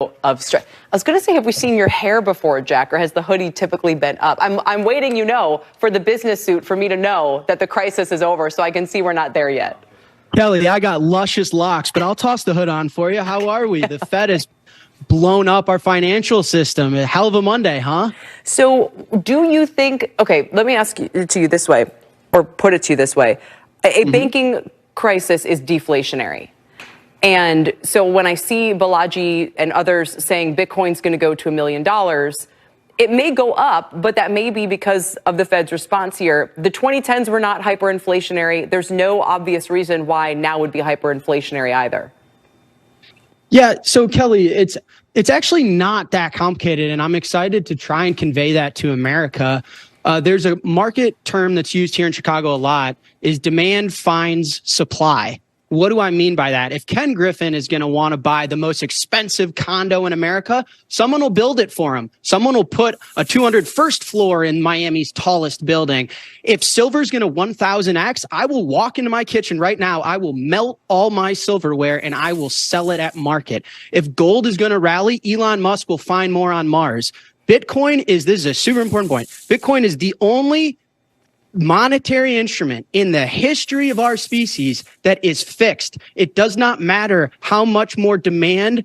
of stress. I was going to say, have we seen your hair before, Jack, or has the hoodie typically been up? I'm waiting, for the business suit for me to know that the crisis is over so I can see we're not there yet. Kelly, I got luscious locks, but I'll toss the hood on for you. How are we? The Fed has blown up our financial system. A hell of a Monday, huh? So do you think, okay, let me ask it to you this way, or put it to you this way. A banking crisis is deflationary. And so when I see Balaji and others saying Bitcoin's going to go to $1 million, it may go up, but that may be because of the Fed's response here. The 2010s were not hyperinflationary. There's no obvious reason why now would be hyperinflationary either. Yeah, so Kelly, it's actually not that complicated, and I'm excited to try and convey that to America. There's a market term that's used here in Chicago a lot, is demand finds supply. What do I mean by that? If Ken Griffin is going to want to buy the most expensive condo in America, someone will build it for him. Someone will put a 201st floor in Miami's tallest building. If silver's going to 1000x, I will walk into my kitchen right now. I will melt all my silverware and I will sell it at market. If gold is going to rally, Elon Musk will find more on Mars. Bitcoin this is a super important point. Bitcoin is the only monetary instrument in the history of our species that is fixed. It does not matter how much more demand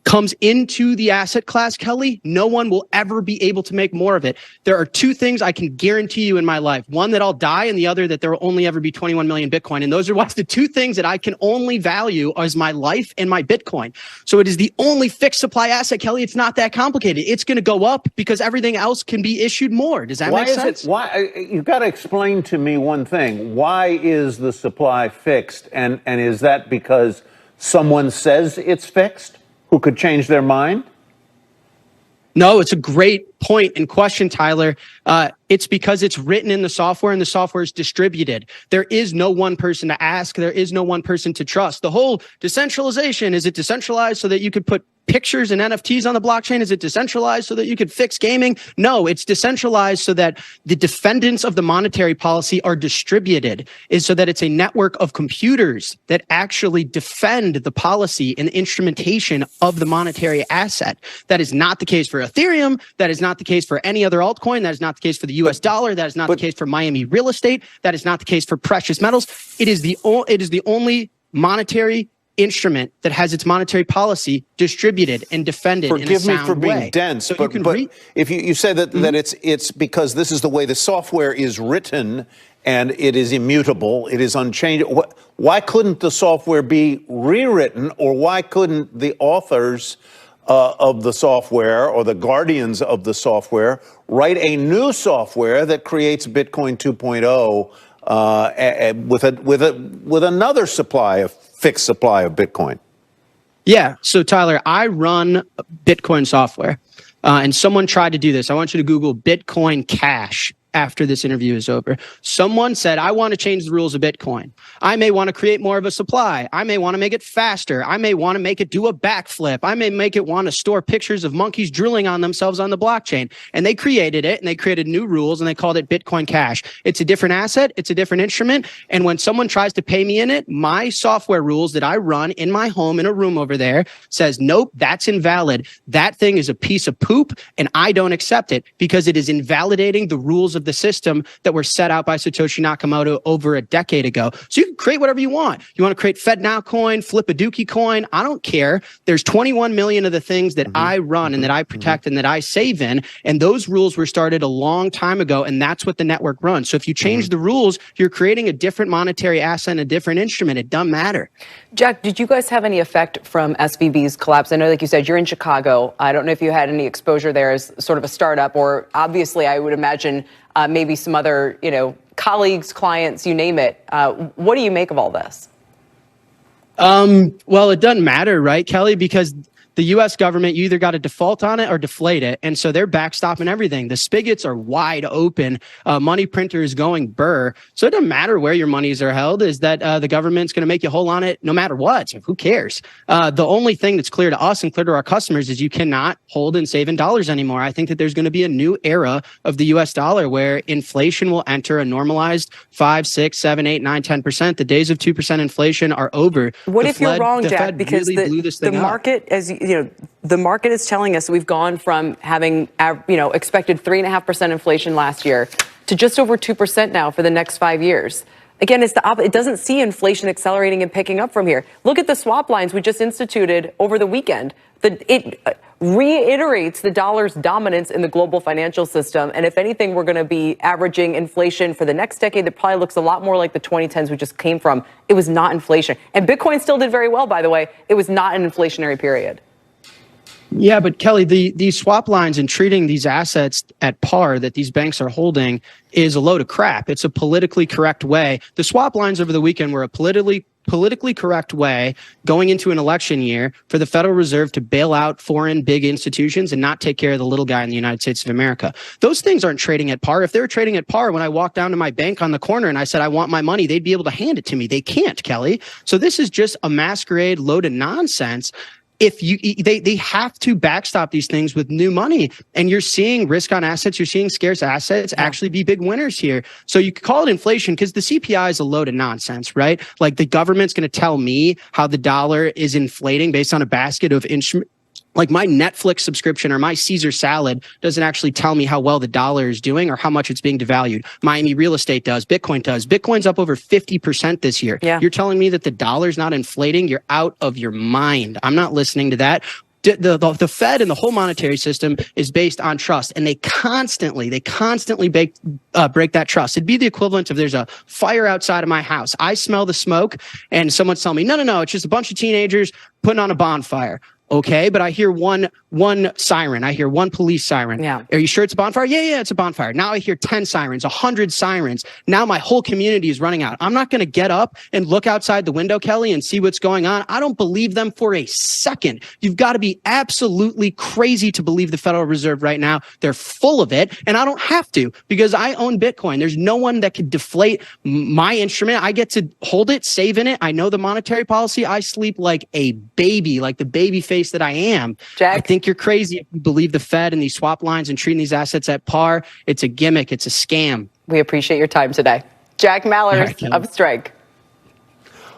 comes into the asset class, Kelly. No one will ever be able to make more of it. There are two things I can guarantee you in my life. One, that I'll die, and the other, that there will only ever be 21 million Bitcoin. And those are what's the two things that I can only value as my life and my Bitcoin. So it is the only fixed supply asset, Kelly. It's not that complicated. It's going to go up because everything else can be issued more. Does that make sense? Why you've got to explain to me one thing. Why is the supply fixed? And is that because someone says it's fixed? Who could change their mind? No, it's a great point and question, Tyler. It's because it's written in the software and the software is distributed. There is no one person to ask. There is no one person to trust. The whole decentralization, is it decentralized so that you could put pictures and NFTs on the blockchain? Is it decentralized so that you could fix gaming? No, it's decentralized so that the defendants of the monetary policy are distributed, is so that it's a network of computers that actually defend the policy and the instrumentation of the monetary asset. That is not the case for Ethereum. That is not the case for any other altcoin. That is not the case for the US dollar. That is not the case for Miami real estate. That is not the case for precious metals. It is the only monetary instrument that has its monetary policy distributed and defended in a sound way. Forgive me for being dense, so but if you say that it's because this is the way the software is written and it is immutable, it is unchangeable. Why couldn't the software be rewritten, or why couldn't the authors of the software or the guardians of the software write a new software that creates Bitcoin 2.0 with another fixed supply of Bitcoin? Yeah. So Tyler, I run Bitcoin software, and someone tried to do this. I want you to Google Bitcoin Cash after this interview is over. Someone said, I want to change the rules of Bitcoin. I may want to create more of a supply. I may want to make it faster. I may want to make it do a backflip. I may make it want to store pictures of monkeys drooling on themselves on the blockchain. And they created it, and they created new rules, and they called it Bitcoin Cash. It's a different asset. It's a different instrument. And when someone tries to pay me in it, my software rules that I run in my home in a room over there says, nope, that's invalid. That thing is a piece of poop, and I don't accept it because it is invalidating the rules of the system that were set out by Satoshi Nakamoto over a decade ago. So you can create whatever you want. You want to create FedNow coin, flip a Dookie coin. I don't care. There's 21 million of the things that I run and that I protect and that I save in. And those rules were started a long time ago. And that's what the network runs. So if you change the rules, you're creating a different monetary asset and a different instrument. It doesn't matter. Jack, did you guys have any effect from SVB's collapse? I know, like you said, you're in Chicago. I don't know if you had any exposure there as sort of a startup, or obviously I would imagine maybe some other, colleagues, clients, you name it. What do you make of all this? Well, it doesn't matter, right, Kelly? Because the U.S. government, you either got to default on it or deflate it. And so they're backstopping everything. The spigots are wide open. Money printer is going burr. So it doesn't matter where your monies are held, is that the government's going to make you whole on it no matter what. So who cares? The only thing that's clear to us and clear to our customers is you cannot hold and save in dollars anymore. I think that there's going to be a new era of the U.S. dollar where inflation will enter a normalized 5, 6, 7, 8, 9, 10%. The days of 2% inflation are over. What if you're wrong, Jack? Because the market, as the market is telling us we've gone from having, expected 3.5% inflation last year to just over 2% now for the next 5 years. Again, it doesn't see inflation accelerating and picking up from here. Look at the swap lines we just instituted over the weekend. It reiterates the dollar's dominance in the global financial system. And if anything, we're going to be averaging inflation for the next decade that probably looks a lot more like the 2010s we just came from. It was not inflation. And Bitcoin still did very well, by the way. It was not an inflationary period. Yeah, but Kelly, these swap lines and treating these assets at par that these banks are holding is a load of crap. It's a politically correct way. The swap lines over the weekend were a politically correct way going into an election year for the Federal Reserve to bail out foreign big institutions and not take care of the little guy in the United States of America. Those things aren't trading at par. If they were trading at par, when I walked down to my bank on the corner and I said, I want my money, they'd be able to hand it to me. They can't, Kelly. So this is just a masquerade load of nonsense. They have to backstop these things with new money, and you're seeing risk on assets, you're seeing scarce assets actually be big winners here. So you could call it inflation because the CPI is a load of nonsense, right? Like the government's going to tell me how the dollar is inflating based on a basket of instruments. Like my Netflix subscription or my Caesar salad doesn't actually tell me how well the dollar is doing or how much it's being devalued. Miami real estate does. Bitcoin does. Bitcoin's up over 50% this year. Yeah. You're telling me that the dollar's not inflating? You're out of your mind. I'm not listening to that. The Fed and the whole monetary system is based on trust, and they constantly break that trust. It'd be the equivalent of there's a fire outside of my house. I smell the smoke, and someone's telling me, no, it's just a bunch of teenagers putting on a bonfire. Okay, but I hear one siren. I hear one police siren. Yeah. Are you sure it's a bonfire? Yeah, it's a bonfire. Now I hear 10 sirens, 100 sirens. Now my whole community is running out. I'm not going to get up and look outside the window, Kelly, and see what's going on. I don't believe them for a second. You've got to be absolutely crazy to believe the Federal Reserve right now. They're full of it, and I don't have to because I own Bitcoin. There's no one that could deflate my instrument. I get to hold it, save in it. I know the monetary policy. I sleep like a baby, like the baby face that I am. Jack, I think you're crazy if you believe the Fed and these swap lines and treating these assets at par. It's a gimmick. It's a scam. We appreciate your time today. Jack Mallers of Strike.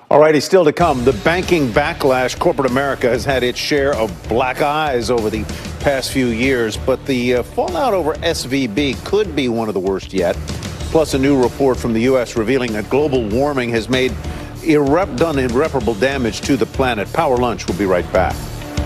All righty, still to come. The banking backlash. Corporate America has had its share of black eyes over the past few years, but the fallout over SVB could be one of the worst yet. Plus, a new report from the U.S. revealing that global warming has done irreparable damage to the planet. Power Lunch will be right back.